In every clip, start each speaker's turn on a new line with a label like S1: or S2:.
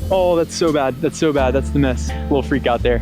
S1: Oh, that's so bad. That's so bad. That's the miss. A little freak out there.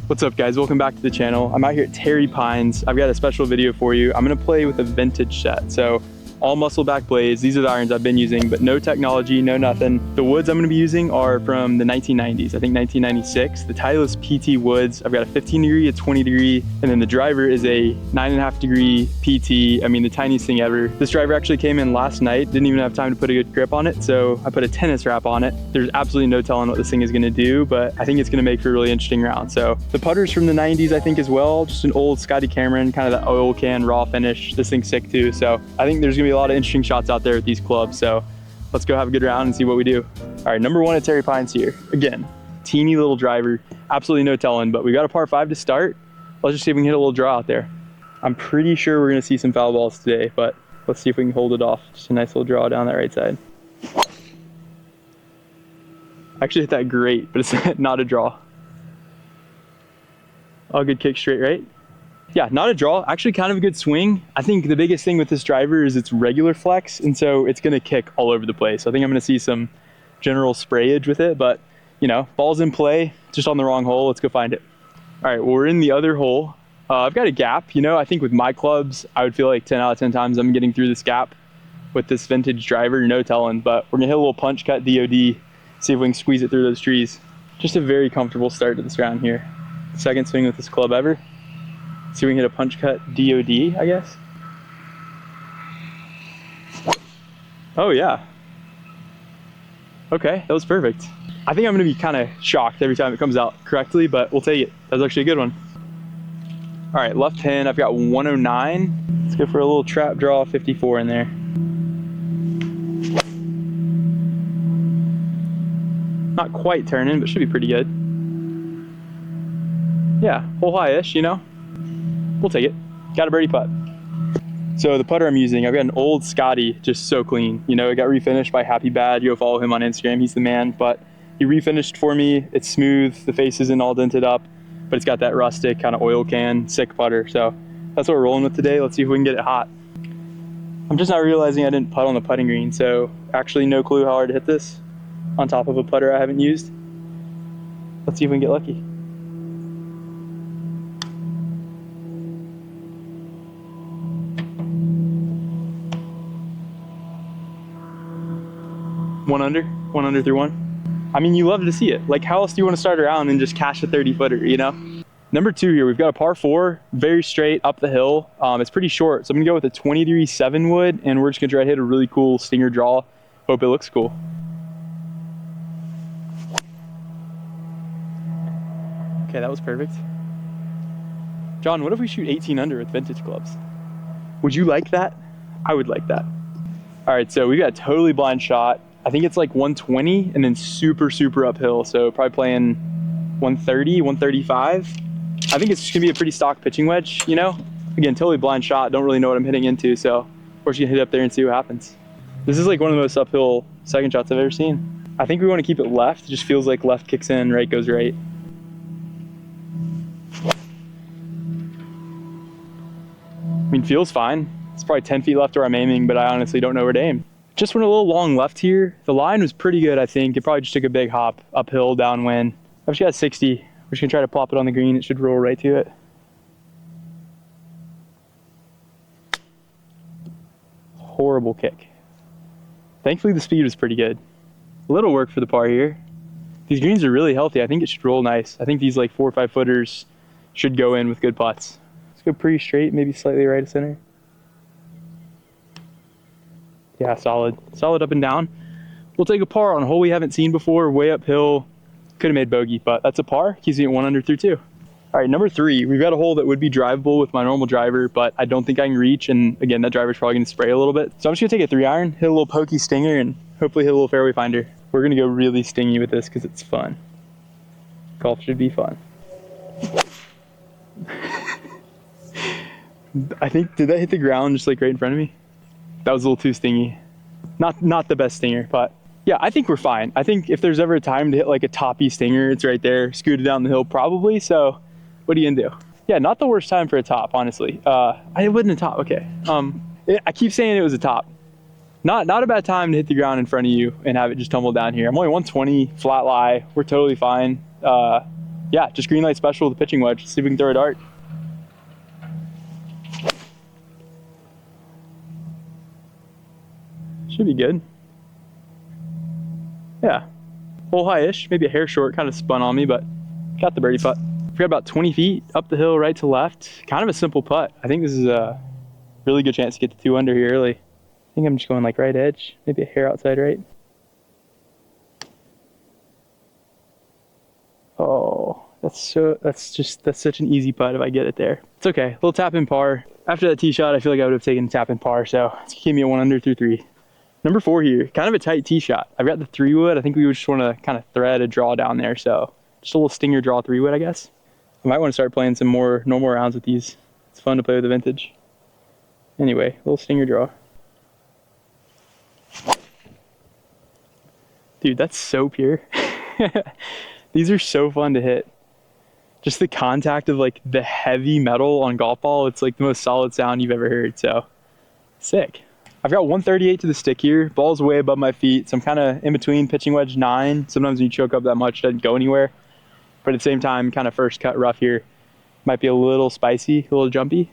S1: What's up guys, welcome back to the channel. I'm out here at Terry Pines. I've got a special video for you. I'm gonna play with a vintage set. So all muscle back blades. These are the irons I've been using, but no technology, no nothing. The woods I'm gonna be using are from the 1990s, I think 1996. The Titleist PT woods. I've got a 15 degree, a 20 degree, and then the driver is a 9.5 degree PT. I mean, the tiniest thing ever. This driver actually came in last night, didn't even have time to put a good grip on it, so I put a tennis wrap on it. There's absolutely no telling what this thing is gonna do, but I think it's gonna make for a really interesting round. So the putter's from the 90s, I think as well, just an old Scotty Cameron, kind of the oil can raw finish. This thing's sick too, so I think there's gonna be a lot of interesting shots out there with these clubs, so let's go have a good round and see what we do. All right, number one at Terry Pines here. Again, teeny little driver, absolutely no telling, but we got a par 5 to start. Let's just see if we can hit a little draw out there. I'm pretty sure we're gonna see some foul balls today, but let's see if we can hold it off. Just a nice little draw down that right side. I actually hit that great, but it's not a draw. Oh, good kick straight right. Yeah, not a draw, actually kind of a good swing. I think the biggest thing with this driver is it's regular flex, and so it's gonna kick all over the place. I think I'm gonna see some general sprayage with it, but you know, ball's in play, just on the wrong hole. Let's go find it. All right, well, we're in the other hole. I've got a gap, you know, I think with my clubs, I would feel like 10 out of 10 times I'm getting through this gap. With this vintage driver, no telling, but we're gonna hit a little punch cut DOD, see if we can squeeze it through those trees. Just a very comfortable start to this round here. Second swing with this club ever. See if we can hit a punch cut DOD, I guess. Oh yeah. Okay, that was perfect. I think I'm gonna be kind of shocked every time it comes out correctly, but we'll take it. That was actually a good one. All right, left hand, I've got 109. Let's go for a little trap draw, 54 in there. Not quite turning, but should be pretty good. Yeah, hole high-ish, you know? We'll take it. Got a birdie putt. So the putter I'm using, I've got an old Scotty, just so clean. You know, it got refinished by Happy Bad. You go follow him on Instagram, he's the man. But he refinished for me. It's smooth, the face isn't all dented up, but it's got that rustic kind of oil can, sick putter. So that's what we're rolling with today. Let's see if we can get it hot. I'm just not realizing I didn't putt on the putting green, so actually no clue how hard to hit this on top of a putter I haven't used. Let's see if we can get lucky. One under through one. I mean, you love to see it. Like, how else do you want to start around and just cash a 30 footer, you know? Number 2 here, we've got a par 4, very straight up the hill. It's pretty short, so I'm gonna go with a 20 degree 7 wood, and we're just gonna try to hit a really cool stinger draw. Hope it looks cool. Okay, that was perfect. John, what if we shoot 18 under with vintage clubs? Would you like that? I would like that. All right, so we got a totally blind shot. I think it's like 120 and then super, super uphill. So probably playing 130, 135. I think it's just gonna be a pretty stock pitching wedge, you know? Again, totally blind shot. Don't really know what I'm hitting into. So we're just gonna hit up there and see what happens. This is like one of the most uphill second shots I've ever seen. I think we wanna keep it left. It just feels like left kicks in, right goes right. I mean, feels fine. It's probably 10 feet left where I'm aiming, but I honestly don't know where to aim. Just went a little long left here. The line was pretty good, I think. It probably just took a big hop uphill, downwind. I've just got 60. We're just gonna try to plop it on the green. It should roll right to it. Horrible kick. Thankfully, the speed was pretty good. A little work for the par here. These greens are really healthy. I think it should roll nice. I think these like 4 or 5 footers should go in with good putts. Let's go pretty straight, maybe slightly right of center. Yeah, solid. Solid up and down. We'll take a par on a hole we haven't seen before, way uphill. Could have made bogey, but that's a par. Keeps me at 1 under through 2. All right, number 3. We've got a hole that would be drivable with my normal driver, but I don't think I can reach. And again, that driver's probably gonna spray a little bit. So I'm just gonna take a 3-iron, hit a little pokey stinger, and hopefully hit a little fairway finder. We're gonna go really stingy with this because it's fun. Golf should be fun. I think, did that hit the ground just like right in front of me? That was a little too stingy. Not the best stinger, but yeah, I think we're fine. I think if there's ever a time to hit like a toppy stinger, it's right there. Scooted down the hill probably, so What are you gonna do? Yeah, not the worst time for a top, honestly. I wouldn't a top, okay. I keep saying it was a top. Not a bad time to hit the ground in front of you and have it just tumble down here. I'm only 120, flat lie. We're totally fine. Yeah, just green light special with the pitching wedge. See if we can throw a dart. Should be good. Yeah, hole high-ish, maybe a hair short, kind of spun on me, but got the birdie putt. We got about 20 feet up the hill, right to left. Kind of a simple putt. I think this is a really good chance to get to 2 under here early. I think I'm just going like right edge, maybe a hair outside right. Oh, that's such an easy putt if I get it there. It's okay, a little tap in par. After that tee shot, I feel like I would have taken tap in par, so it's gonna keep me at 1 under through 3. Number 4 here, kind of a tight tee shot. I've got the 3-wood. I think we just want to kind of thread a draw down there, so just a little stinger draw 3-wood, I guess. I might want to start playing some more normal rounds with these. It's fun to play with the vintage. Anyway, a little stinger draw. Dude, that's so pure. These are so fun to hit. Just the contact of like the heavy metal on golf ball, it's like the most solid sound you've ever heard, so sick. I've got 138 to the stick here. Ball's way above my feet, so I'm kind of in between pitching wedge 9. Sometimes when you choke up that much, it doesn't go anywhere. But at the same time, kind of first cut rough here. Might be a little spicy, a little jumpy.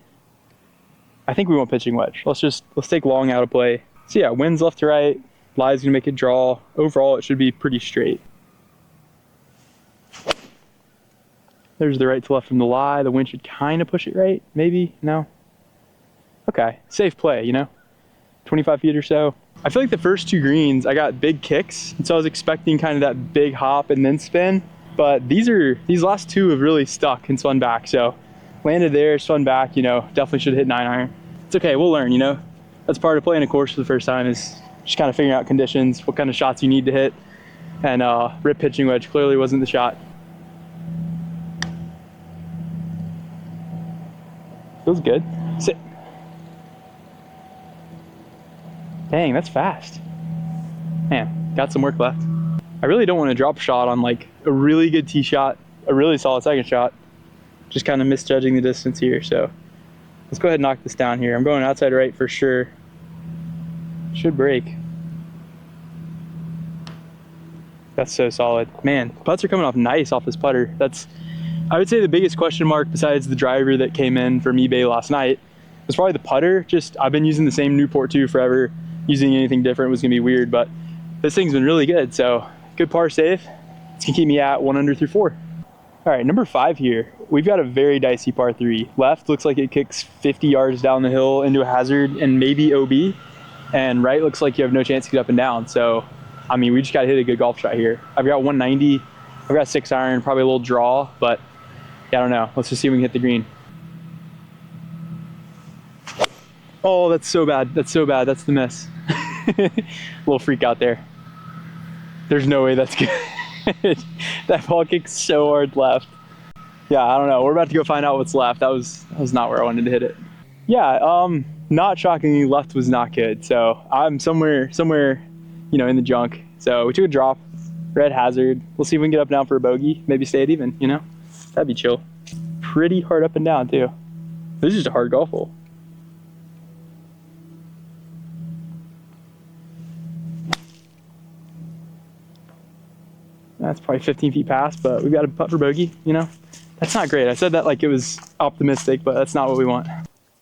S1: I think we want pitching wedge. Let's take long out of play. So yeah, winds left to right. Lie's gonna make it draw. Overall, it should be pretty straight. There's the right to left from the lie. The wind should kind of push it right, maybe, no? Okay, safe play, you know? 25 feet or so. I feel like the first 2 greens, I got big kicks, and so I was expecting kind of that big hop and then spin, but these last 2 have really stuck and spun back, so landed there, spun back, you know, definitely should have hit 9 iron. It's okay, we'll learn, you know? That's part of playing a course for the first time, is just kind of figuring out conditions, what kind of shots you need to hit, and rip pitching wedge clearly wasn't the shot. Feels good. Sit. Dang, that's fast. Man, got some work left. I really don't want to drop a shot on like a really good tee shot, a really solid second shot. Just kind of misjudging the distance here, so let's go ahead and knock this down here. I'm going outside right for sure. Should break. That's so solid. Man, putts are coming off nice off this putter. That's, I would say, the biggest question mark besides the driver that came in from eBay last night was probably the putter. Just, I've been using the same Newport 2 forever. Using anything different was gonna be weird, but this thing's been really good. So good par save. It's gonna keep me at 1 under through 4. All right, number 5 here. We've got a very dicey par 3. Left looks like it kicks 50 yards down the hill into a hazard and maybe OB. And right looks like you have no chance to get up and down. So, I mean, we just gotta hit a good golf shot here. I've got 190, I've got 6 iron, probably a little draw, but yeah, I don't know. Let's just see if we can hit the green. Oh, that's so bad. That's so bad. That's the miss. Little freak out there. There's no way that's good. That ball kicked so hard left. Yeah, I don't know. We're about to go find out what's left. That was not where I wanted to hit it. Yeah, not shockingly, left was not good. So I'm somewhere, you know, in the junk. So we took a drop, red hazard. We'll see if we can get up and down for a bogey. Maybe stay it even, you know? That'd be chill. Pretty hard up and down too. This is just a hard golf hole. That's probably 15 feet past, but we've got a putt for bogey, you know? That's not great. I said that like it was optimistic, but that's not what we want.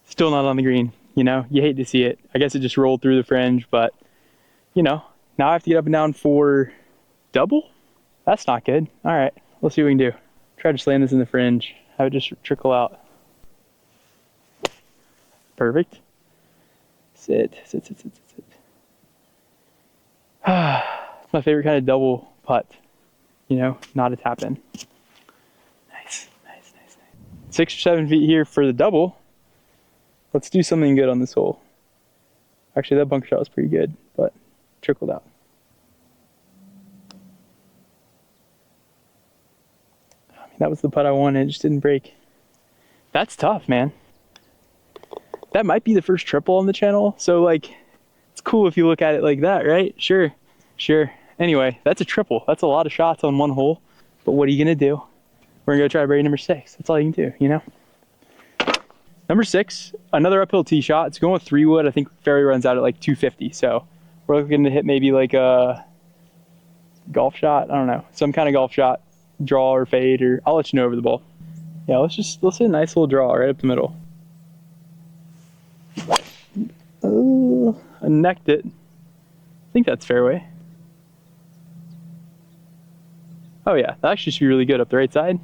S1: Still not on the green, you know? You hate to see it. I guess it just rolled through the fringe, but, you know, now I have to get up and down for double? That's not good. All right, let's see what we can do. Try to just land this in the fringe. Have it just trickle out. Perfect. Sit. It's my favorite kind of double putt. You know, not a tap in. Nice. 6 or 7 feet here for the double. Let's do something good on this hole. Actually, that bunker shot was pretty good, but trickled out. I mean, that was the putt I wanted, it just didn't break. That's tough, man. That might be the first triple on the channel, so like, it's cool if you look at it like that, right? Sure. Anyway, that's a triple. That's a lot of shots on one hole, but what are you gonna do? we're gonna go try birdie number 6. That's all you can do, you know? Number 6, another uphill tee shot. It's going with 3 wood. I think fairway runs out at like 250. So we're looking to hit maybe like a golf shot. I don't know, some kind of golf shot, draw or fade, or I'll let you know over the ball. Yeah, let's hit a nice little draw right up the middle. Oh, I necked it. I think that's fairway. Oh yeah, that actually should be really good up the right side.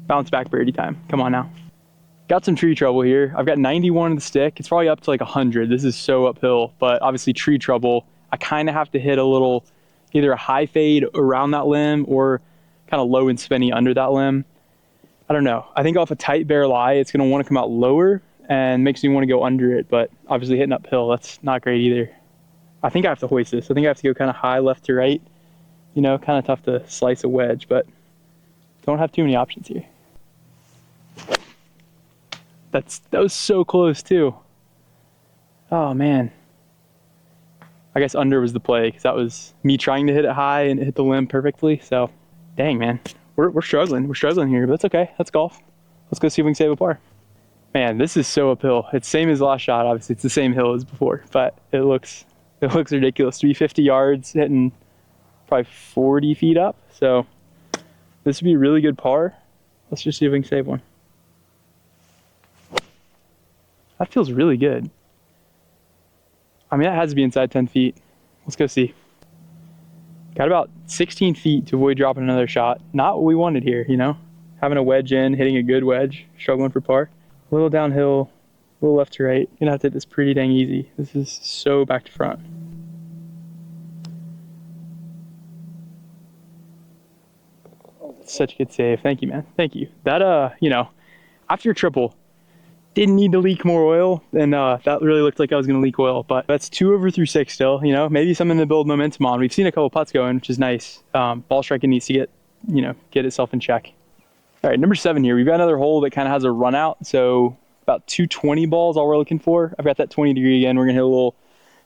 S1: Bounce back birdie time. Come on now. Got some tree trouble here. I've got 91 in the stick. It's probably up to like 100. This is so uphill, but obviously tree trouble. I kind of have to hit a little, either a high fade around that limb or kind of low and spinny under that limb. I don't know. I think off a tight bare lie, it's going to want to come out lower and makes me want to go under it, but obviously hitting uphill, that's not great either. I think I have to hoist this. I think I have to go kind of high left to right. You know, kind of tough to slice a wedge, but don't have too many options here. That was so close too. Oh man. I guess under was the play because that was me trying to hit it high and it hit the limb perfectly. So dang man, we're struggling. We're struggling here, but that's okay. That's golf. Let's go see if we can save a par. Man, this is so uphill. It's same as last shot. Obviously, it's the same hill as before, but it looks ridiculous. 350 yards, hitting probably 40 feet up. So this would be a really good par. Let's just see if we can save one. That feels really good. I mean, that has to be inside 10 feet. Let's go see. Got about 16 feet to avoid dropping another shot. Not what we wanted here, you know? Having a wedge in, hitting a good wedge, struggling for par. A little downhill, a little left to right. Gonna have to hit this pretty dang easy. This is so back to front. Such a good save. Thank you, man. Thank you. That, you know, after your triple, didn't need to leak more oil, and that really looked like I was going to leak oil, but that's 2 over through 6 still, you know, maybe something to build momentum on. We've seen a couple putts going, which is nice. Ball striking needs to get, you know, get itself in check. All right, number 7 here. We've got another hole that kind of has a run out, so about 220 balls, all we're looking for. I've got that 20 degree again. We're going to hit a little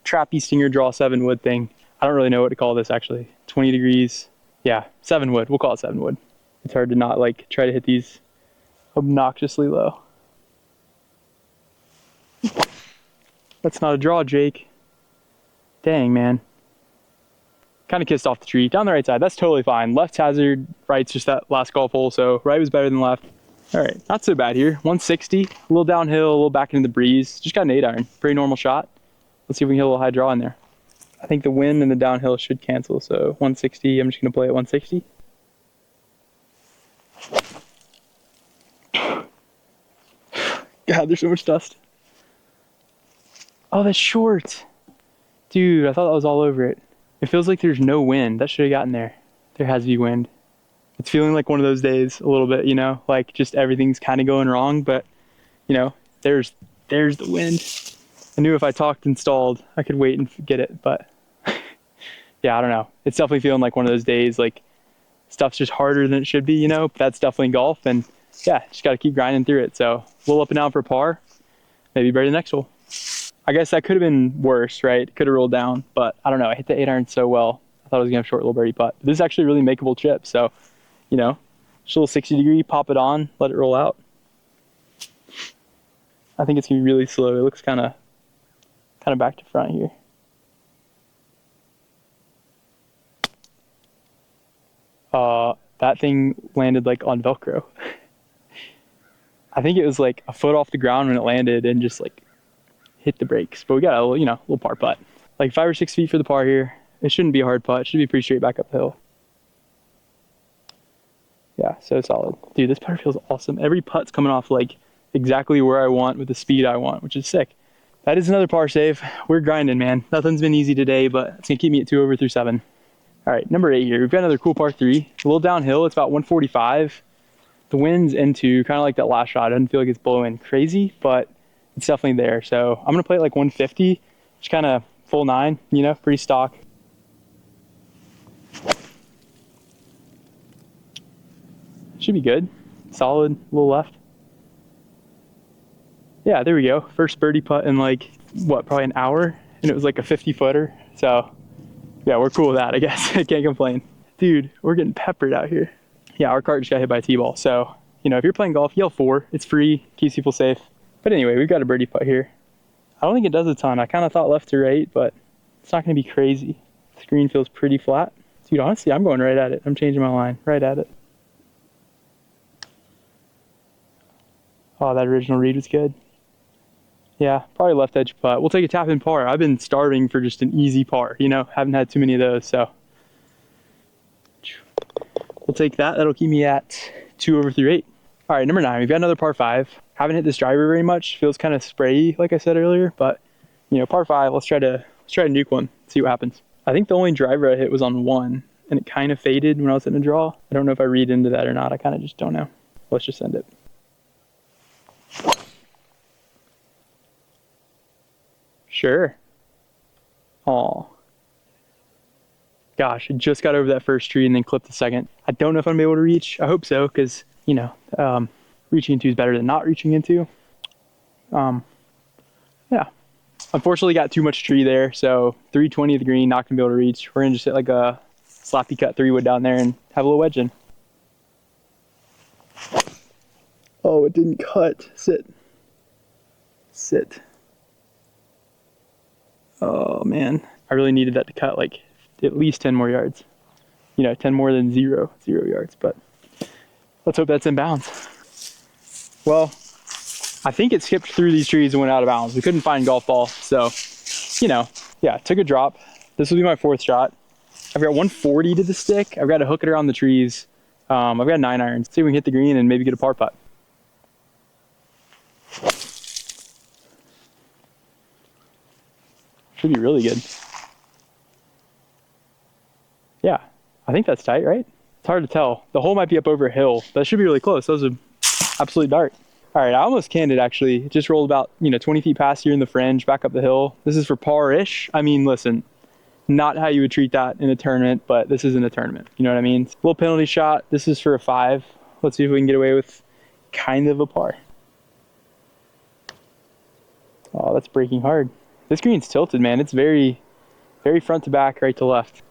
S1: trappy stinger draw 7 wood thing. I don't really know what to call this actually. 20 degrees. Yeah, 7 wood. We'll call it 7 wood. It's hard to not like try to hit these obnoxiously low. That's not a draw, Jake. Dang, man. Kind of kissed off the tree. Down the right side, that's totally fine. Left hazard, right's just that last golf hole, so right was better than left. All right, not so bad here. 160, a little downhill, a little back into the breeze. Just got an 8 iron, pretty normal shot. Let's see if we can hit a little high draw in there. I think the wind and the downhill should cancel, so 160, I'm just gonna play at 160. God, there's so much dust. Oh, that's short. Dude, I thought that was all over it. It feels like there's no wind. That should have gotten there. There has to be wind. It's feeling like one of those days a little bit, you know, like just everything's kind of going wrong, but you know, there's the wind. I knew if I talked and stalled, I could wait and get it, but yeah, I don't know. It's definitely feeling like one of those days, like stuff's just harder than it should be, you know, but that's definitely golf, and yeah, just got to keep grinding through it. So a little up and down for par, maybe birdie the next hole. I guess that could have been worse, right? Could have rolled down, but I don't know. I hit the 8 iron so well. I thought I was gonna have a short little birdie putt. This is actually a really makeable chip. So, you know, just a little 60 degree, pop it on, let it roll out. I think it's gonna be really slow. It looks kind of back to front here. That thing landed like on Velcro. I think it was like a foot off the ground when it landed and just like hit the brakes, but we got a little, you know, little par putt. Like 5 or 6 feet for the par here. It shouldn't be a hard putt. It should be pretty straight back uphill. Yeah, so solid. Dude, this putter feels awesome. Every putt's coming off like exactly where I want with the speed I want, which is sick. That is another par save. We're grinding, man. Nothing's been easy today, but it's gonna keep me at 2 over through 7. All right, number 8 here. We've got another cool par 3. A little downhill. It's about 145. The wind's into kind of like that last shot. It doesn't feel like it's blowing crazy, but it's definitely there. So I'm gonna play it like 150, just kind of full 9, you know, pretty stock. Should be good. Solid, a little left. Yeah, there we go. First birdie putt in like, what, probably an hour? And it was like a 50 footer. So yeah, we're cool with that, I guess. I can't complain. Dude, we're getting peppered out here. yeah, our cart just got hit by a T-ball. So, you know, if you're playing golf, yell 4. It's free, keeps people safe. But anyway, we've got a birdie putt here. I don't think it does a ton. I kind of thought left to right, but it's not going to be crazy. The screen feels pretty flat. Dude, honestly, I'm going right at it. I'm changing my line. Right at it. Oh, that original read was good. Yeah, probably left edge putt. We'll take a tap in par. I've been starving for just an easy par, you know, haven't had too many of those, so. We'll take that. That'll keep me at 2 over through 8. All right, number 9, we've got another par 5. Haven't hit this driver very much. Feels kind of sprayy, like I said earlier, but you know, par 5, let's try to nuke one, see what happens. I think the only driver I hit was on 1, and it kind of faded when I was in a draw. I don't know if I read into that or not. I kind of just don't know. Let's just end it. Sure. Aw. Gosh, I just got over that first tree and then clipped the second. I don't know if I'm able to reach. I hope so, because, you know, reaching into is better than not reaching into. Yeah. Unfortunately, got too much tree there, so 320 of the green, not going to be able to reach. We're going to just hit like a sloppy cut 3-wood down there and have a little wedge in. Oh, it didn't cut. Sit. Sit. Oh, man. I really needed that to cut like at least 10 more yards. You know, 10 more than 0 yards, but let's hope that's in bounds. Well, I think it skipped through these trees and went out of bounds. We couldn't find golf ball, so, you know, yeah, took a drop. This will be my 4th shot. I've got 140 to the stick. I've got to hook it around the trees. I've got 9 irons. See if we can hit the green and maybe get a par putt. Should be really good. Yeah, I think that's tight, right? It's hard to tell. The hole might be up over a hill. That should be really close. That was an absolute dart. All right, I almost canned it actually. It just rolled about, you know, 20 feet past here in the fringe, back up the hill. This is for par-ish. I mean, listen, not how you would treat that in a tournament, but this isn't a tournament. You know what I mean? Little penalty shot. This is for a 5. Let's see if we can get away with kind of a par. Oh, that's breaking hard. This green's tilted, man. It's very, very front to back, right to left.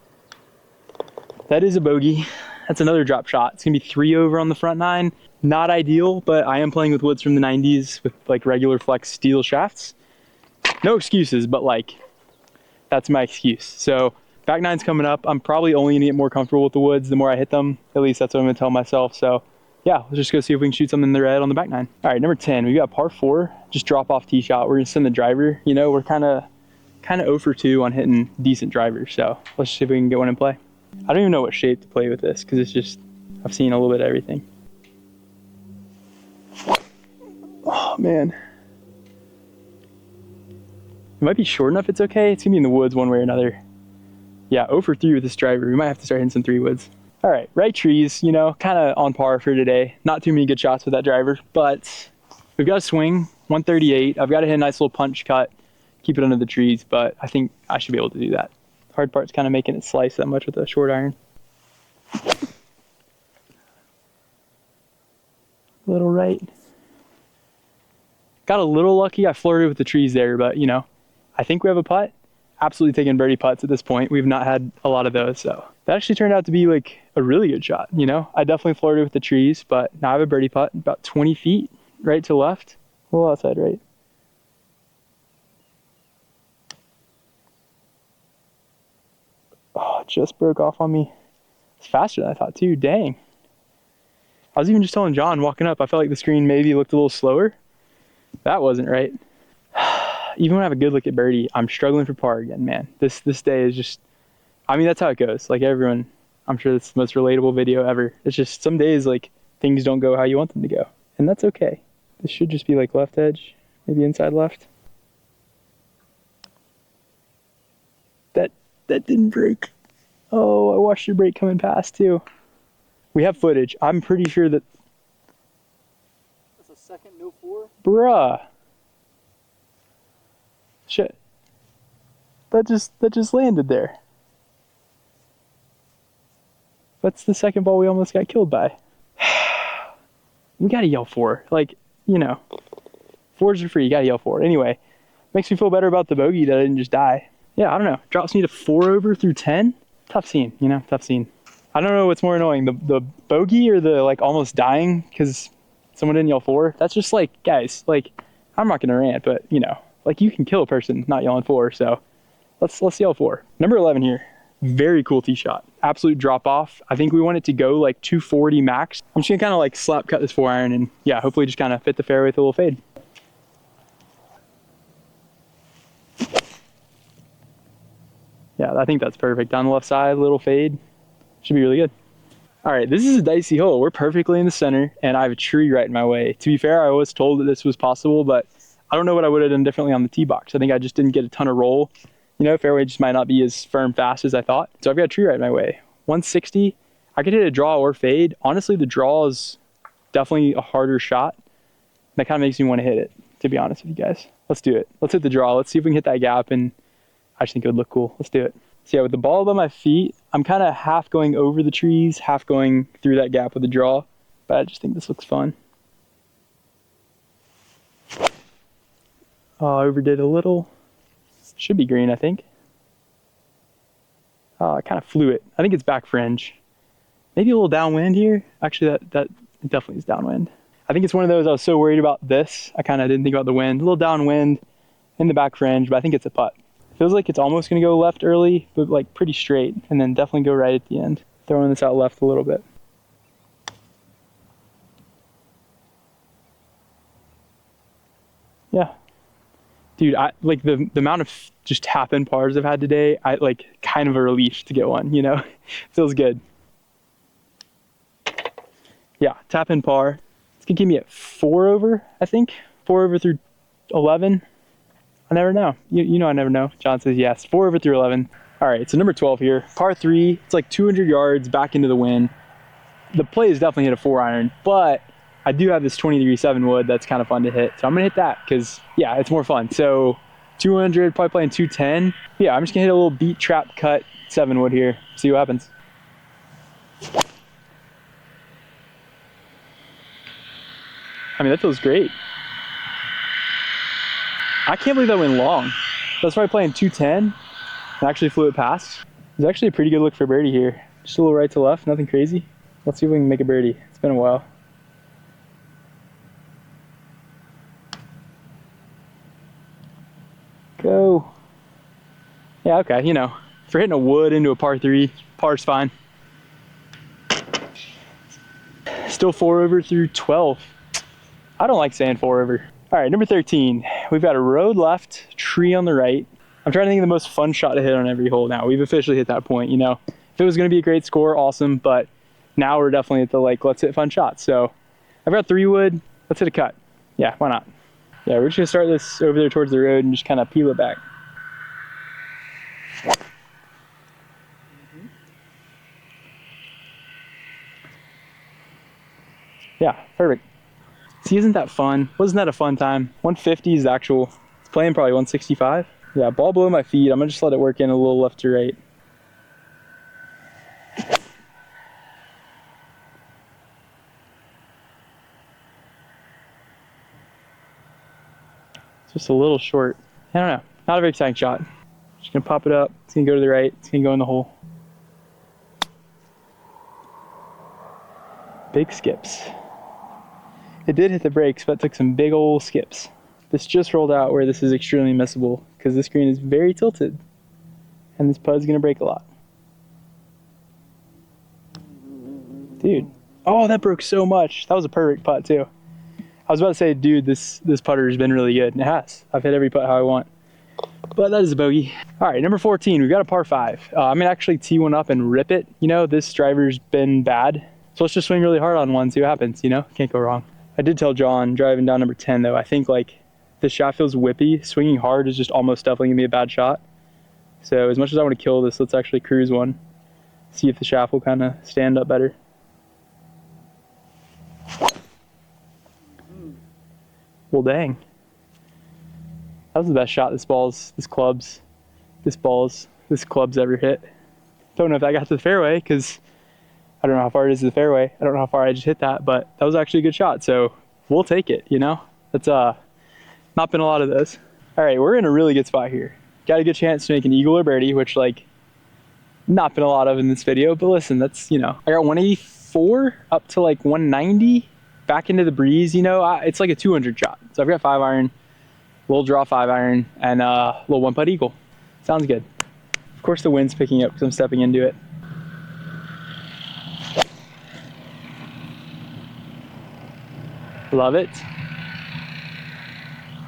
S1: That is a bogey. That's another drop shot. It's gonna be 3 over on the front 9. Not ideal, but I am playing with woods from the 90s with like regular flex steel shafts. No excuses, but like, that's my excuse. So back 9's coming up. I'm probably only gonna get more comfortable with the woods the more I hit them. At least that's what I'm gonna tell myself. So yeah, let's just go see if we can shoot something in the red on the back 9. All right, number 10, we got par 4, just drop off tee shot. We're gonna send the driver. You know, we're kind of 0 for 2 on hitting decent drivers. So let's see if we can get one in play. I don't even know what shape to play with this because it's just, I've seen a little bit of everything. Oh man. It might be short enough it's okay. It's gonna be in the woods one way or another. Yeah, 0 for 3 with this driver. We might have to start hitting some 3 woods. All right, right trees, you know, kind of on par for today. Not too many good shots with that driver, but we've got a swing, 138. I've got to hit a nice little punch cut, keep it under the trees, but I think I should be able to do that. Hard part's kind of making it slice that much with a short iron. Little right. Got a little lucky. I flirted with the trees there, but you know, I think we have a putt. Absolutely taking birdie putts at this point. We've not had a lot of those, so that actually turned out to be like a really good shot. You know, I definitely flirted with the trees, but now I have a birdie putt about 20 feet right to left, a little outside right. Oh, it just broke off on me. It's faster than I thought too, dang. I was even just telling John walking up, I felt like the screen maybe looked a little slower. That wasn't right. Even when I have a good look at birdie, I'm struggling for par again, man. This day is just, I mean, that's how it goes. Like everyone, I'm sure it's the most relatable video ever. It's just some days like things don't go how you want them to go. And that's okay. This should just be like left edge, maybe inside left. That didn't break. Oh, I watched your break coming past too. We have footage. I'm pretty sure that.
S2: That's a second no 4?
S1: Bruh. Shit. That just landed there. That's the second ball we almost got killed by. We gotta yell 4. Like, you know, 4s are free, you gotta yell 4. Anyway, makes me feel better about the bogey that I didn't just die. Yeah, I don't know. Drops me to 4 over through 10. Tough scene, you know, tough scene. I don't know what's more annoying, the bogey or the like almost dying because someone didn't yell four. That's just like, guys, like I'm not gonna rant, but you know, like you can kill a person not yelling four. So let's yell four. Number 11 here. Very cool tee shot. Absolute drop off. I think we want it to go like 240 max. I'm just gonna kind of like slap cut this 4-iron and yeah, hopefully just kind of fit the fairway with a little fade. Yeah, I think that's perfect. Down the left side, little fade. Should be really good. All right, this is a dicey hole. We're perfectly in the center and I have a tree right in my way. To be fair, I was told that this was possible, but I don't know what I would have done differently on the tee box. I think I just didn't get a ton of roll. You know, fairway just might not be as firm fast as I thought. So I've got a tree right in my way. 160, I could hit a draw or fade. Honestly, the draw is definitely a harder shot. That kind of makes me want to hit it, to be honest with you guys. Let's do it. Let's hit the draw. Let's see if we can hit that gap, and I just think it would look cool. Let's do it. So yeah, with the ball above my feet, I'm kind of half going over the trees, half going through that gap with the draw, but I just think this looks fun. Oh, I overdid a little. Should be green, I think. Oh, I kind of flew it. I think it's back fringe. Maybe a little downwind here. Actually, that definitely is downwind. I think it's one of those, I was so worried about this, I kind of didn't think about the wind. A little downwind in the back fringe, but I think it's a putt. Feels like it's almost going to go left early, but like pretty straight, and then definitely go right at the end. Throwing this out left a little bit. Yeah. Dude, I like the amount of just tap in pars I've had today, I like kind of a relief to get one, you know? Feels good. Yeah, tap in par. It's gonna keep me at 4 over, I think. 4 over through 11. I never know. You know I never know. John says yes. 4 over through 11. All right, so number 12 here. Par 3. It's like 200 yards back into the wind. The play is definitely hit a 4-iron, but I do have this 20-degree 7 wood that's kind of fun to hit. So I'm going to hit that because, yeah, it's more fun. So 200, probably playing 210. Yeah, I'm just going to hit a little beat trap cut 7 wood here. See what happens. I mean, that feels great. I can't believe that went long. That's probably playing 210 and actually flew it past. It's actually a pretty good look for birdie here. Just a little right to left, nothing crazy. Let's see if we can make a birdie. It's been a while. Go. Yeah, okay, you know, for hitting a wood into a par 3, par's fine. Still 4 over through 12. I don't like saying 4 over. All right, number 13. We've got a road left, tree on the right. I'm trying to think of the most fun shot to hit on every hole now. We've officially hit that point, you know. If it was gonna be a great score, awesome, but now we're definitely at the like, let's hit fun shots. So I've got 3 wood, let's hit a cut. Yeah, why not? Yeah, we're just gonna start this over there towards the road and just kind of peel it back. Yeah, perfect. See, isn't that fun? Wasn't that a fun time? 150 is the actual. It's playing probably 165. Yeah, ball below my feet. I'm gonna just let it work in a little left to right. It's just a little short. I don't know. Not a very exciting shot. Just gonna pop it up. It's gonna go to the right. It's gonna go in the hole. Big skips. It did hit the brakes, but took some big old skips. This just rolled out where this is extremely missable because this green is very tilted and this put's gonna break a lot. Dude, oh, that broke so much. That was a perfect putt too. I was about to say, dude, this putter has been really good, and it has. I've hit every putt how I want, but that is a bogey. All right, number 14, we've got a par 5. I'm gonna actually tee one up and rip it. You know, this driver's been bad, so let's just swing really hard on one, see what happens, you know? Can't go wrong. I did tell John driving down number 10 though, I think like this shot feels whippy. Swinging hard is just almost definitely gonna be a bad shot. So as much as I want to kill this, let's actually cruise one. See if the shaft will kind of stand up better. Well, dang. That was the best shot this club's ever hit. Don't know if that got to the fairway because I don't know how far it is to the fairway. I don't know how far I just hit that, but that was actually a good shot. So we'll take it, you know? That's not been a lot of those. All right, we're in a really good spot here. Got a good chance to make an eagle or birdie, which like not been a lot of in this video, but listen, that's, you know, I got 184 up to like 190 back into the breeze, you know, it's like a 200 shot. So I've got 5-iron, little draw 5-iron, and a little 1-putt eagle. Sounds good. Of course the wind's picking up because I'm stepping into it. Love it.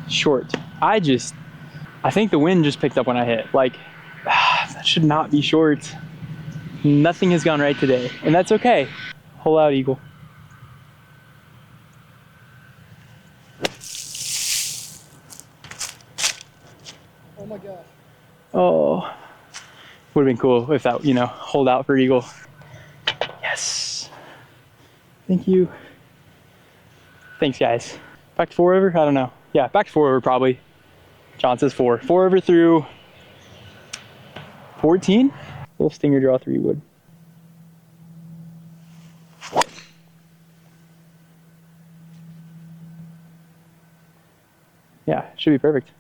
S1: Short. I think the wind just picked up when I hit. Like, that should not be short. Nothing has gone right today, and that's okay. Hole out eagle.
S2: Oh my gosh.
S1: Oh, would have been cool if that, you know, hold out for eagle. Yes. Thank you. Thanks, guys. Back to 4 over? I don't know. Yeah, back to 4 over probably. John says 4. 4 over through 14. Little stinger draw 3 wood. Yeah, should be perfect.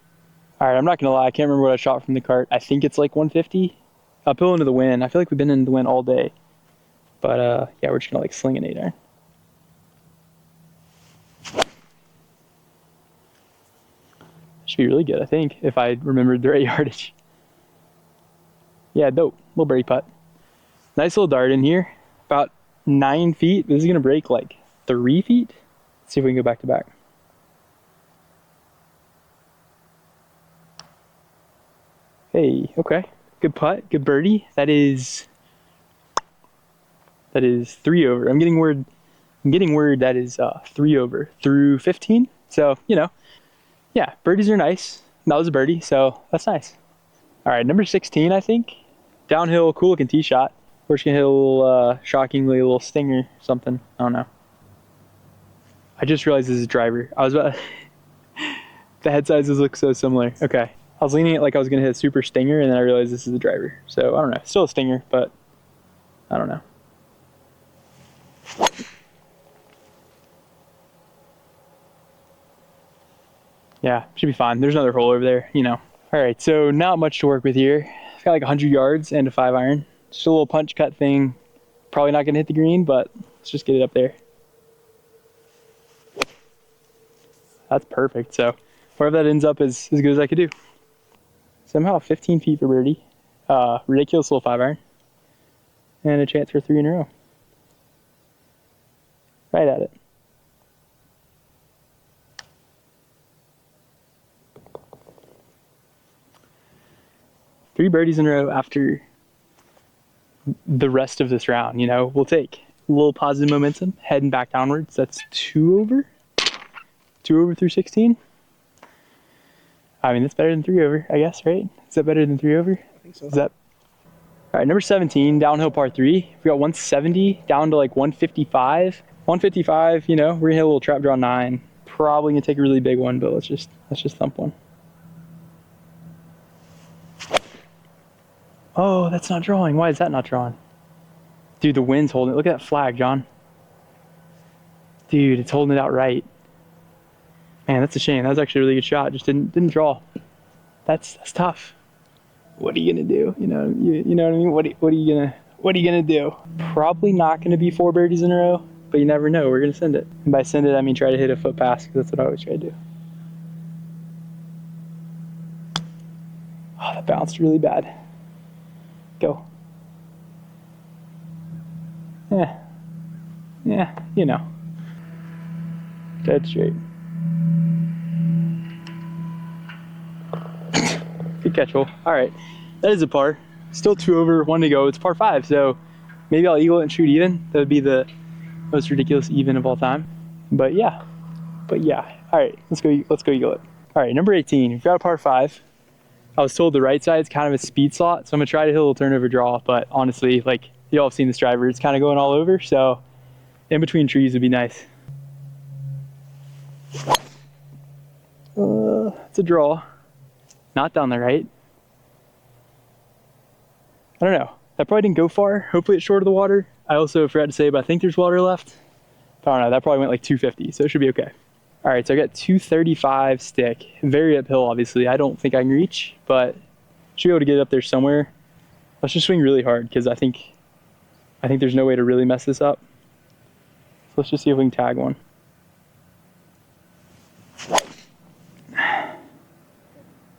S1: All right, I'm not gonna lie, I can't remember what I shot from the cart. I think it's like 150. Uphill into the wind. I feel like we've been in the wind all day. But yeah, we're just gonna like sling an 8-iron. Should be really good, I think, if I remembered the right yardage. Yeah, dope. Little birdie putt. Nice little dart in here. About 9 feet. This is gonna break like 3 feet. Let's see if we can go back to back. Hey, okay. Good putt, good birdie. That is 3 over. I'm getting word that is 3 over through 15. So, you know, yeah, birdies are nice. That was a birdie, so that's nice. All right, number 16, I think. Downhill, cool looking tee shot. We're just gonna hit a little, shockingly, a little stinger, something. I don't know. I just realized this is a driver. I was about the head sizes look so similar. Okay. I was leaning it like I was gonna hit a super stinger, and then I realized this is the driver. So I don't know. Still a stinger, but I don't know. Yeah, should be fine. There's another hole over there, you know. All right, so not much to work with here. I've got like 100 yards and a 5-iron. Just a little punch cut thing. Probably not gonna hit the green, but let's just get it up there. That's perfect. So wherever that ends up is as good as I could do. Somehow 15 feet for birdie. Ridiculous little 5-iron. And a chance for 3 in a row. Right at it. Three birdies in a row after the rest of this round, you know, we'll take a little positive momentum, heading back downwards. That's 2 over. 2 over through 16. I mean, that's better than 3 over, I guess, right? Is that better than 3 over?
S2: I think so.
S1: Is that? All right, number 17, downhill par 3. We got 170 down to like 155. 155, you know, we're gonna hit a little trap draw 9. Probably gonna take a really big one, but let's just thump one. Oh, that's not drawing. Why is that not drawing? Dude, the wind's holding it. Look at that flag, John. Dude, it's holding it out right. Man, that's a shame. That was actually a really good shot. Just didn't draw. That's tough. What are you gonna do? You know what I mean? What are you gonna do? Probably not gonna be 4 birdies in a row, but you never know. We're gonna send it. And by send it, I mean try to hit a foot pass, because that's what I always try to do. Oh, that bounced really bad. Go. Yeah, you know. Dead straight. Good catch hole. All right, that is a par. Still 2 over, 1 to go. It's par 5, so maybe I'll eagle it and shoot even. That would be the most ridiculous even of all time. But yeah. All right, let's go eagle it. All right, number 18. We've got a par 5. I was told the right side's kind of a speed slot, so I'm gonna try to hit a little turnover draw. But honestly, like, y'all have seen this driver, it's kind of going all over. So in between trees would be nice. It's a draw. Not down the right. I don't know. That probably didn't go far. Hopefully it's short of the water. I also forgot to say, but I think there's water left. I don't know. That probably went like 250, so it should be okay. All right, so I got 235 stick. Very uphill, obviously. I don't think I can reach, but should be able to get it up there somewhere. Let's just swing really hard because I think there's no way to really mess this up. So let's just see if we can tag one. I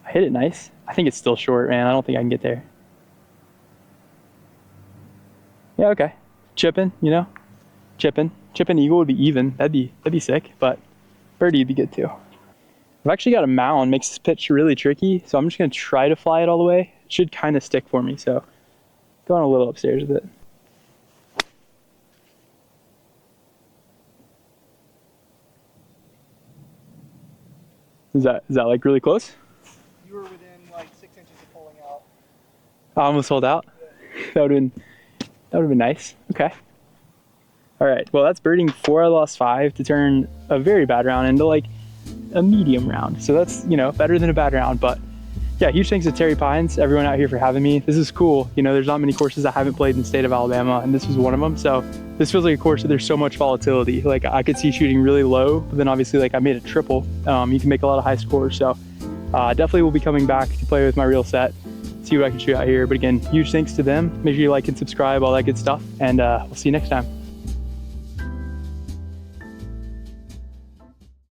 S1: hit it nice. I think it's still short, man. I don't think I can get there. Yeah, okay. Chipping, you know? Chipping eagle would be even. That'd be sick, but birdie would be good too. I've actually got a mound, makes this pitch really tricky, so I'm just gonna try to fly it all the way. It should kind of stick for me, so going a little upstairs with it. Is that like really close?
S2: You were within like 6 inches of pulling out.
S1: I almost sold out. Yeah. That would have been nice. Okay. All right. Well, that's birding 4 I lost 5 to turn a very bad round into like a medium round. So that's, you know, better than a bad round. But yeah, huge thanks to Terry Pines, everyone out here for having me. This is cool. You know, there's not many courses I haven't played in the state of Alabama, and this was one of them. So this feels like a course where there's so much volatility. Like I could see shooting really low, but then obviously like I made a triple. You can make a lot of high scores. So definitely will be coming back to play with my real set, see what I can shoot out here. But again, huge thanks to them. Make sure you like and subscribe, all that good stuff. And we'll see you next time.